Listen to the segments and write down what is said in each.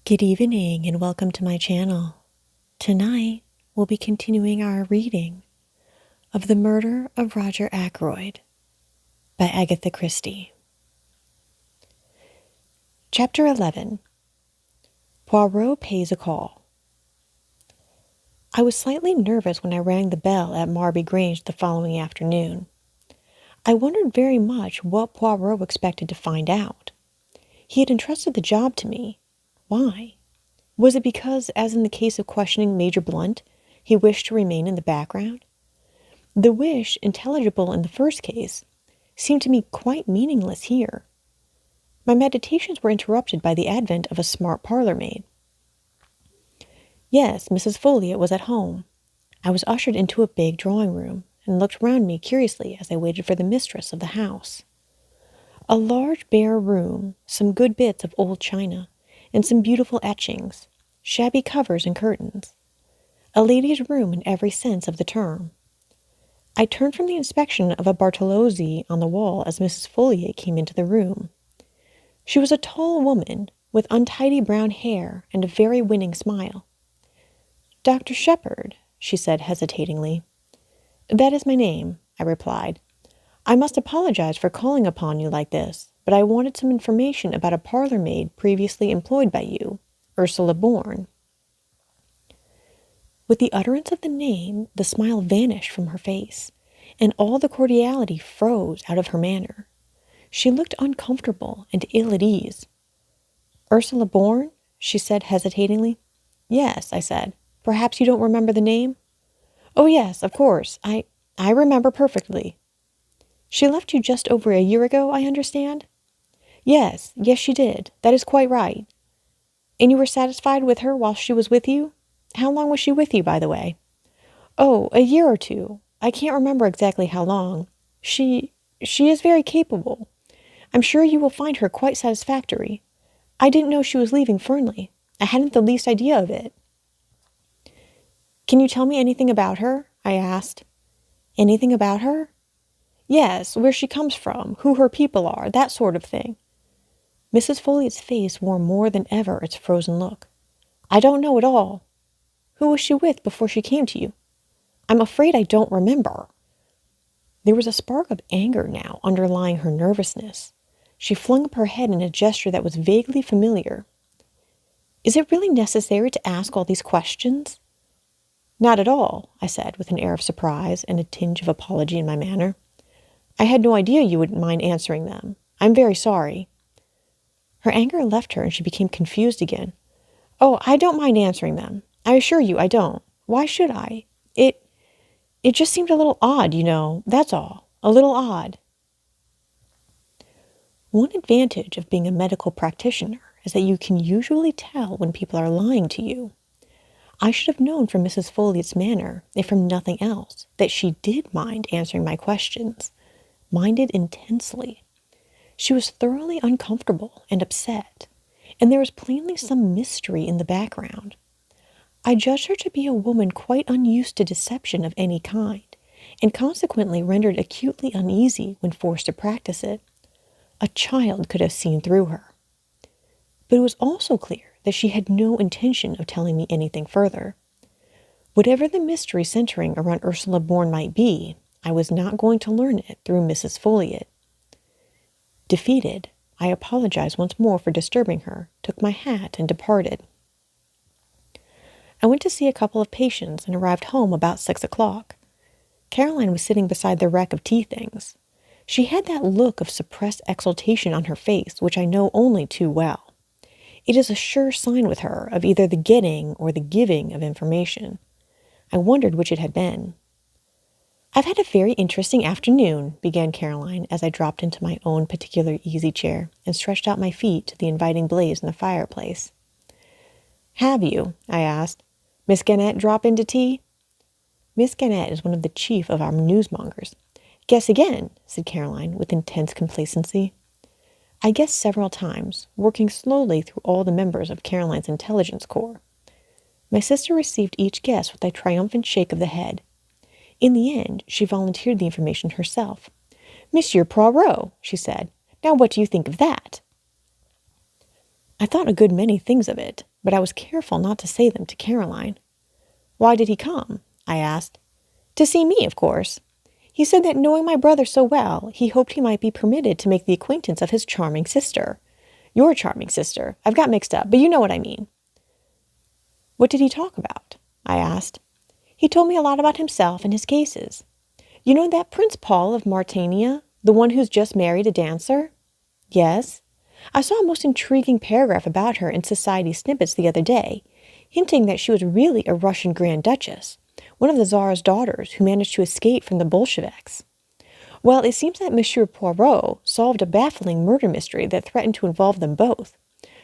Good evening and welcome to my channel. Tonight, we'll be continuing our reading of The Murder of Roger Ackroyd by Agatha Christie. Chapter 11. Poirot Pays a Call. I was slightly nervous when I rang the bell at Marby Grange the following afternoon. I wondered very much what Poirot expected to find out. He had entrusted the job to me. Why? Was it because, as in the case of questioning Major Blunt, he wished to remain in the background? The wish, intelligible in the first case, seemed to me quite meaningless here. My meditations were interrupted by the advent of a smart parlour-maid. Yes, Mrs. Folliot was at home. I was ushered into a big drawing-room, and looked round me curiously as I waited for the mistress of the house. A large bare room, some good bits of old china, and some beautiful etchings, shabby covers and curtains. A lady's room in every sense of the term. I turned from the inspection of a Bartolozzi on the wall as Mrs. Folliot came into the room. She was a tall woman, with untidy brown hair and a very winning smile. "Dr. Shepherd," she said hesitatingly. "That is my name," I replied. "I must apologize for calling upon you like this, but I wanted some information about a parlour-maid previously employed by you, Ursula Bourne." With the utterance of the name, the smile vanished from her face, and all the cordiality froze out of her manner. She looked uncomfortable and ill at ease. "Ursula Bourne?" she said hesitatingly. "Yes," I said. "Perhaps you don't remember the name?" "Oh, yes, of course. I remember perfectly." "She left you just over a year ago, I understand?" Yes, she did. That is quite right." "And you were satisfied with her while she was with you? How long was she with you, by the way?" "Oh, a year or two. I can't remember exactly how long. She is very capable. I'm sure you will find her quite satisfactory. I didn't know she was leaving Fernley. I hadn't the least idea of it." "Can you tell me anything about her?" I asked. "Anything about her?" "Yes, where she comes from, who her people are, that sort of thing." Mrs. Folliot's face wore more than ever its frozen look. "I don't know at all." "Who was she with before she came to you?" "I'm afraid I don't remember." There was a spark of anger now underlying her nervousness. She flung up her head in a gesture that was vaguely familiar. "Is it really necessary to ask all these questions?" "Not at all," I said, with an air of surprise and a tinge of apology in my manner. "I had no idea you wouldn't mind answering them. I'm very sorry." Her anger left her and she became confused again. "Oh, I don't mind answering them. I assure you I don't. Why should I? It just seemed a little odd, you know, that's all. A little odd." One advantage of being a medical practitioner is that you can usually tell when people are lying to you. I should have known from Mrs. Folliot's manner, if from nothing else, that she did mind answering my questions. Minded intensely. She was thoroughly uncomfortable and upset, and there was plainly some mystery in the background. I judged her to be a woman quite unused to deception of any kind, and consequently rendered acutely uneasy when forced to practice it. A child could have seen through her. But it was also clear that she had no intention of telling me anything further. Whatever the mystery centering around Ursula Bourne might be, I was not going to learn it through Mrs. Folliot. Defeated, I apologized once more for disturbing her, took my hat, and departed. I went to see a couple of patients and arrived home about 6 o'clock. Caroline was sitting beside the rack of tea things. She had that look of suppressed exultation on her face which I know only too well. It is a sure sign with her of either the getting or the giving of information. I wondered which it had been. "I've had a very interesting afternoon," began Caroline, as I dropped into my own particular easy chair and stretched out my feet to the inviting blaze in the fireplace. "Have you?" I asked. "Miss Gannett drop in to tea?" Miss Gannett is one of the chief of our newsmongers. "Guess again," said Caroline, with intense complacency. I guessed several times, working slowly through all the members of Caroline's intelligence corps. My sister received each guess with a triumphant shake of the head. In the end, she volunteered the information herself. "Monsieur Poirot," she said. "Now what do you think of that?" I thought a good many things of it, but I was careful not to say them to Caroline. Why did he come? I asked. To see me, of course. He said that knowing my brother so well, he hoped he might be permitted to make the acquaintance of his charming sister. Your charming sister. I've got mixed up, but you know what I mean. What did he talk about? I asked. He told me a lot about himself and his cases. You know that Prince Paul of Mauritania, the one who's just married a dancer? Yes. I saw a most intriguing paragraph about her in Society Snippets the other day, hinting that she was really a Russian Grand Duchess, one of the Tsar's daughters who managed to escape from the Bolsheviks. Well, it seems that Monsieur Poirot solved a baffling murder mystery that threatened to involve them both.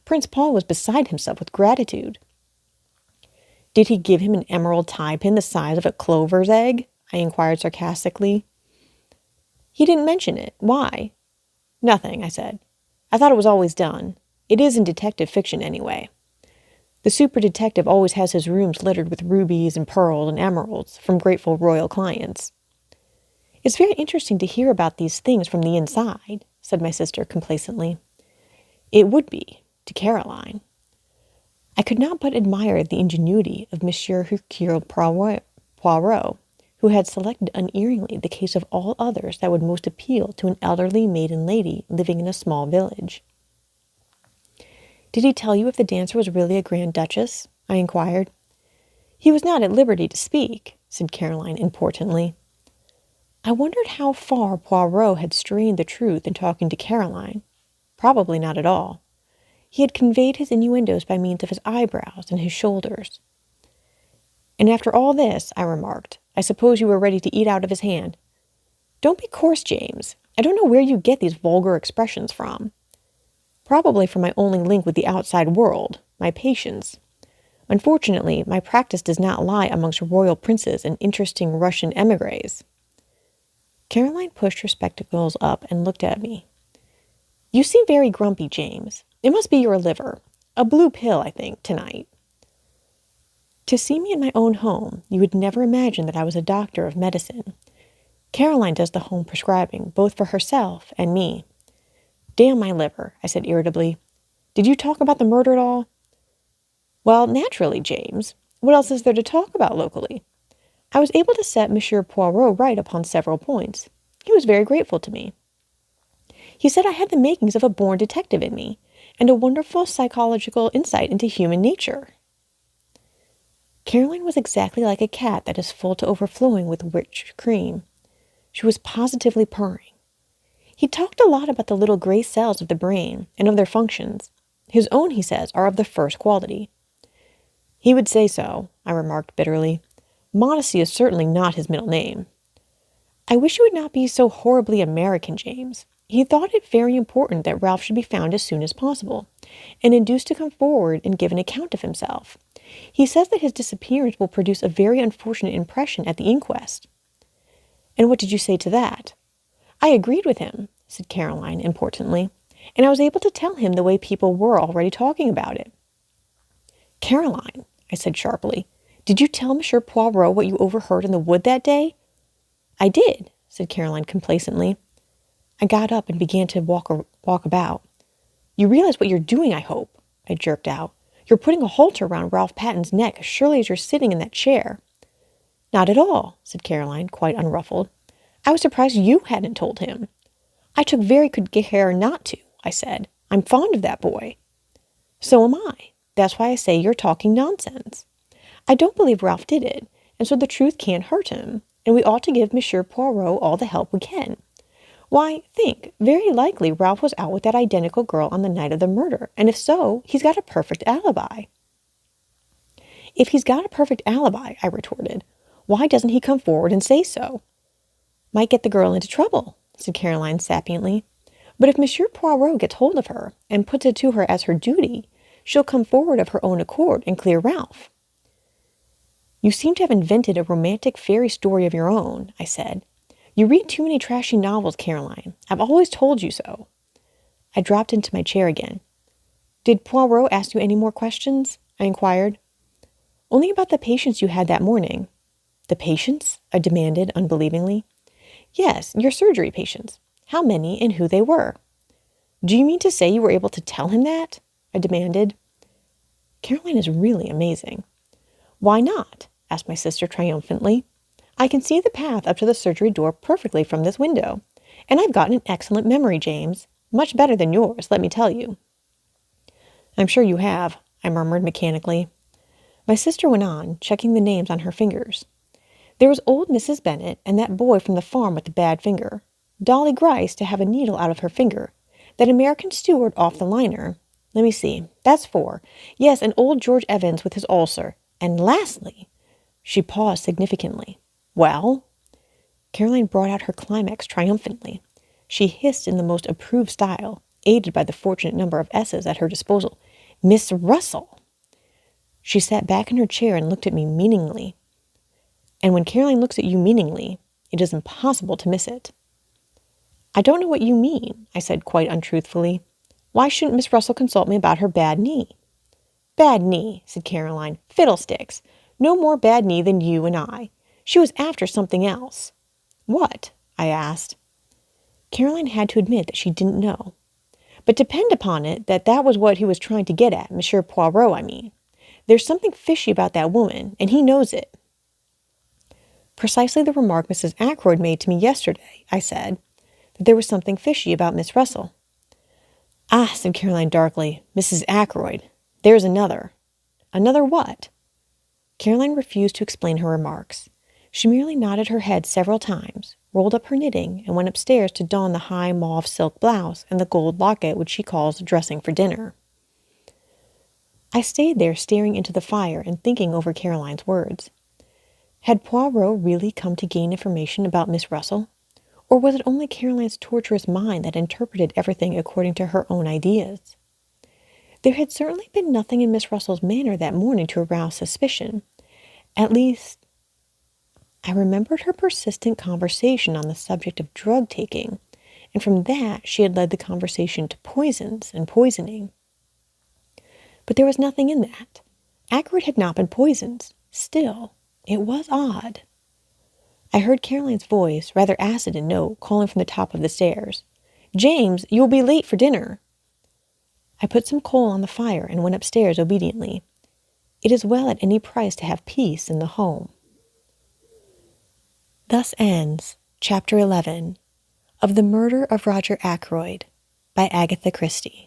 Prince Paul was beside himself with gratitude. Did he give him an emerald tie-pin the size of a clover's egg? I inquired sarcastically. He didn't mention it. Why? Nothing, I said. I thought it was always done. It is in detective fiction anyway. The super detective always has his rooms littered with rubies and pearls and emeralds from grateful royal clients. It's very interesting to hear about these things from the inside, said my sister complacently. It would be, to Caroline. I could not but admire the ingenuity of Monsieur Hercule Poirot, who had selected unerringly the case of all others that would most appeal to an elderly maiden lady living in a small village. Did he tell you if the dancer was really a Grand Duchess? I inquired. He was not at liberty to speak, said Caroline importantly. I wondered how far Poirot had strained the truth in talking to Caroline. Probably not at all. He had conveyed his innuendos by means of his eyebrows and his shoulders. And after all this, I remarked, I suppose you were ready to eat out of his hand. Don't be coarse, James. I don't know where you get these vulgar expressions from. Probably from my only link with the outside world, my patients. Unfortunately, my practice does not lie amongst royal princes and interesting Russian émigrés. Caroline pushed her spectacles up and looked at me. You seem very grumpy, James. It must be your liver. A blue pill, I think, tonight. To see me in my own home, you would never imagine that I was a doctor of medicine. Caroline does the home prescribing, both for herself and me. Damn my liver, I said irritably. Did you talk about the murder at all? Well, naturally, James. What else is there to talk about locally? I was able to set Monsieur Poirot right upon several points. He was very grateful to me. He said I had the makings of a born detective in me, and a wonderful psychological insight into human nature. Caroline was exactly like a cat that is full to overflowing with rich cream. She was positively purring. He talked a lot about the little gray cells of the brain and of their functions. His own, he says, are of the first quality. He would say so, I remarked bitterly. Modesty is certainly not his middle name. I wish you would not be so horribly American, James. He thought it very important that Ralph should be found as soon as possible, and induced to come forward and give an account of himself. He says that his disappearance will produce a very unfortunate impression at the inquest. And what did you say to that? I agreed with him, said Caroline importantly, and I was able to tell him the way people were already talking about it. Caroline, I said sharply, did you tell Monsieur Poirot what you overheard in the wood that day? I did, said Caroline complacently. I got up and began to walk about. You realize what you're doing, I hope, I jerked out. You're putting a halter around Ralph Patton's neck as surely as you're sitting in that chair. Not at all, said Caroline, quite unruffled. I was surprised you hadn't told him. I took very good care not to, I said. I'm fond of that boy. So am I. That's why I say you're talking nonsense. I don't believe Ralph did it, and so the truth can't hurt him, and we ought to give Monsieur Poirot all the help we can. Why, think, very likely Ralph was out with that identical girl on the night of the murder, and if so, he's got a perfect alibi. If he's got a perfect alibi, I retorted, why doesn't he come forward and say so? Might get the girl into trouble, said Caroline sapiently. But if Monsieur Poirot gets hold of her and puts it to her as her duty, she'll come forward of her own accord and clear Ralph. You seem to have invented a romantic fairy story of your own, I said. You read too many trashy novels, Caroline. I've always told you so. I dropped into my chair again. Did Poirot ask you any more questions? I inquired. Only about the patients you had that morning. The patients? I demanded unbelievingly. Yes, your surgery patients. How many and who they were. Do you mean to say you were able to tell him that? I demanded. Caroline is really amazing. Why not? Asked my sister triumphantly. I can see the path up to the surgery door perfectly from this window. And I've got an excellent memory, James. Much better than yours, let me tell you. I'm sure you have, I murmured mechanically. My sister went on, checking the names on her fingers. There was old Mrs. Bennet and that boy from the farm with the bad finger. Dolly Grice to have a needle out of her finger. That American steward off the liner. Let me see. That's 4. Yes, and old George Evans with his ulcer. And lastly, she paused significantly. Well? Caroline brought out her climax triumphantly. She hissed in the most approved style, aided by the fortunate number of S's at her disposal. Miss Russell! She sat back in her chair and looked at me meaningly. And when Caroline looks at you meaningly, it is impossible to miss it. I don't know what you mean, I said quite untruthfully. Why shouldn't Miss Russell consult me about her bad knee? Bad knee, said Caroline. Fiddlesticks. No more bad knee than you and I. She was after something else. What? I asked. Caroline had to admit that she didn't know. But depend upon it that was what he was trying to get at, Monsieur Poirot, I mean. There's something fishy about that woman, and he knows it. Precisely the remark Mrs. Ackroyd made to me yesterday, I said, that there was something fishy about Miss Russell. Ah, said Caroline darkly, Mrs. Ackroyd. There's another. Another what? Caroline refused to explain her remarks. She merely nodded her head several times, rolled up her knitting, and went upstairs to don the high mauve silk blouse and the gold locket which she calls dressing for dinner. I stayed there staring into the fire and thinking over Caroline's words. Had Poirot really come to gain information about Miss Russell? Or was it only Caroline's tortuous mind that interpreted everything according to her own ideas? There had certainly been nothing in Miss Russell's manner that morning to arouse suspicion. At least, I remembered her persistent conversation on the subject of drug-taking, and from that she had led the conversation to poisons and poisoning. But there was nothing in that. Ackroyd had not been poisoned. Still, it was odd. I heard Caroline's voice, rather acid and note, calling from the top of the stairs. James, you will be late for dinner. I put some coal on the fire and went upstairs obediently. It is well at any price to have peace in the home. Thus ends Chapter 11 of The Murder of Roger Ackroyd by Agatha Christie.